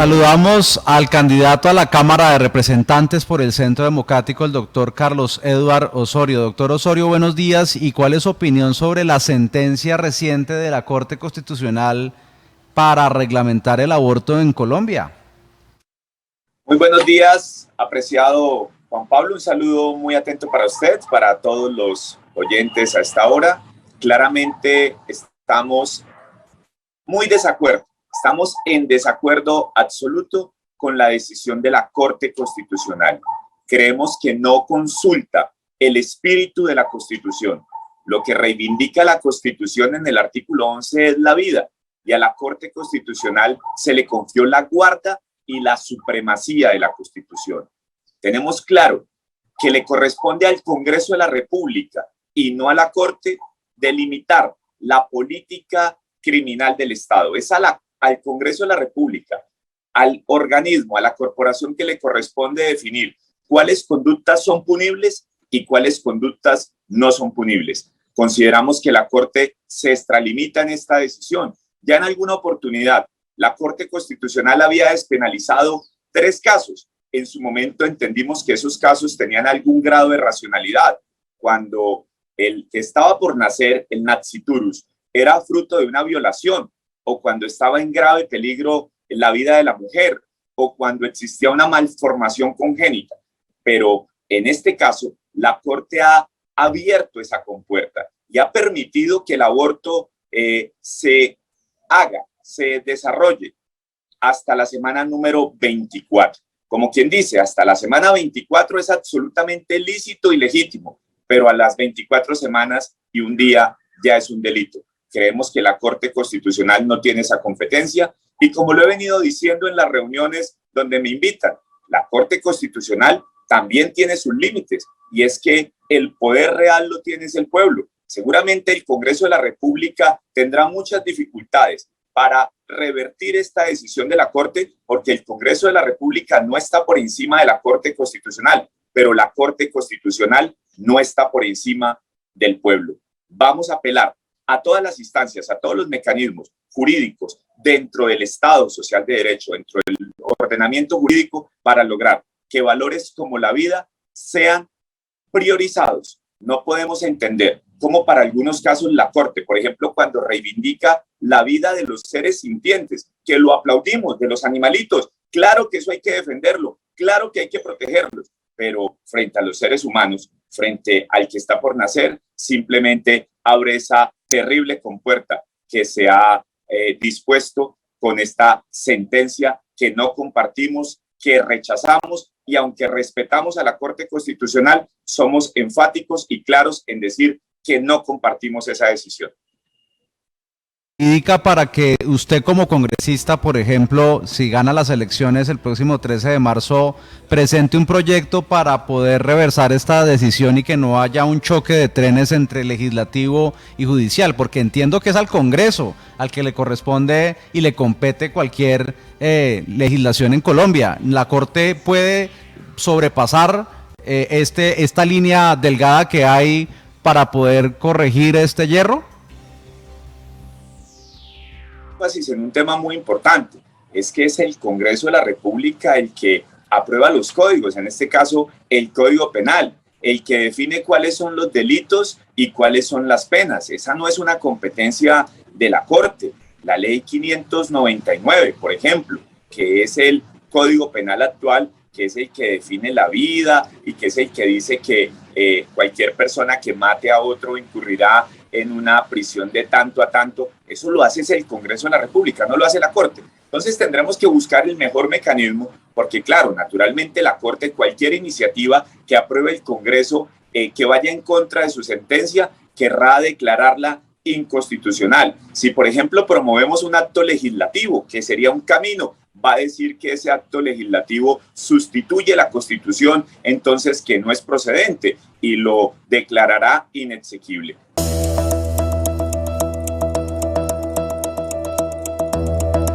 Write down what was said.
Saludamos al candidato a la Cámara de Representantes por el Centro Democrático, el doctor Carlos Eduard Osorio. Doctor Osorio, buenos días. ¿Y cuál es su opinión sobre la sentencia reciente de la Corte Constitucional para reglamentar el aborto en Colombia? Muy buenos días, apreciado Juan Pablo. Un saludo muy atento para usted, para todos los oyentes a esta hora. Claramente estamos muy desacuerdo. Estamos en desacuerdo absoluto con la decisión de la Corte Constitucional. Creemos que no consulta el espíritu de la Constitución. Lo que reivindica la Constitución en el artículo 11 es la vida, y a la Corte Constitucional se le confió la guarda y la supremacía de la Constitución. Tenemos claro que le corresponde al Congreso de la República y no a la Corte delimitar la política criminal del Estado. Es al Congreso de la República, al organismo, a la corporación que le corresponde definir cuáles conductas son punibles y cuáles conductas no son punibles. Consideramos que la Corte se extralimita en esta decisión. Ya en alguna oportunidad, la Corte Constitucional había despenalizado 3 casos. En su momento entendimos que esos casos tenían algún grado de racionalidad. Cuando el que estaba por nacer, el naciturus, era fruto de una violación, o cuando estaba en grave peligro en la vida de la mujer, o cuando existía una malformación congénita. Pero en este caso, la Corte ha abierto esa compuerta y ha permitido que el aborto se haga, se desarrolle hasta la semana número 24. Como quien dice, hasta la semana 24 es absolutamente lícito y legítimo, pero a las 24 semanas y un día ya es un delito. Creemos que la Corte Constitucional no tiene esa competencia y, como lo he venido diciendo en las reuniones donde me invitan, la Corte Constitucional también tiene sus límites, y es que el poder real lo tiene el pueblo. Seguramente el Congreso de la República tendrá muchas dificultades para revertir esta decisión de la Corte, porque el Congreso de la República no está por encima de la Corte Constitucional, pero la Corte Constitucional no está por encima del pueblo. Vamos a apelar a todas las instancias, a todos los mecanismos jurídicos dentro del Estado social de derecho, dentro del ordenamiento jurídico, para lograr que valores como la vida sean priorizados. No podemos entender cómo para algunos casos la Corte, por ejemplo, cuando reivindica la vida de los seres sintientes, que lo aplaudimos, de los animalitos, claro que eso hay que defenderlo, claro que hay que protegerlos, pero frente a los seres humanos, frente al que está por nacer, simplemente abre esa terrible compuerta que se ha dispuesto con esta sentencia que no compartimos, que rechazamos, y aunque respetamos a la Corte Constitucional, somos enfáticos y claros en decir que no compartimos esa decisión. Indica para que usted, como congresista, por ejemplo, si gana las elecciones el próximo 13 de marzo, presente un proyecto para poder reversar esta decisión y que no haya un choque de trenes entre legislativo y judicial, porque entiendo que es al Congreso al que le corresponde y le compete cualquier legislación en Colombia. ¿La Corte puede sobrepasar esta línea delgada que hay para poder corregir este hierro? En un tema muy importante, es que es el Congreso de la República el que aprueba los códigos, en este caso el Código Penal, el que define cuáles son los delitos y cuáles son las penas. Esa no es una competencia de la Corte. La Ley 599, por ejemplo, que es el Código Penal actual, que es el que define la vida y que es el que dice que cualquier persona que mate a otro incurrirá en una prisión de tanto a tanto. Eso lo hace el Congreso de la República, no lo hace la Corte. Entonces tendremos que buscar el mejor mecanismo, porque claro, naturalmente la Corte, cualquier iniciativa que apruebe el Congreso que vaya en contra de su sentencia, querrá declararla inconstitucional. Si, por ejemplo, promovemos un acto legislativo, que sería un camino, va a decir que ese acto legislativo sustituye la Constitución, entonces que no es procedente, y lo declarará inexequible.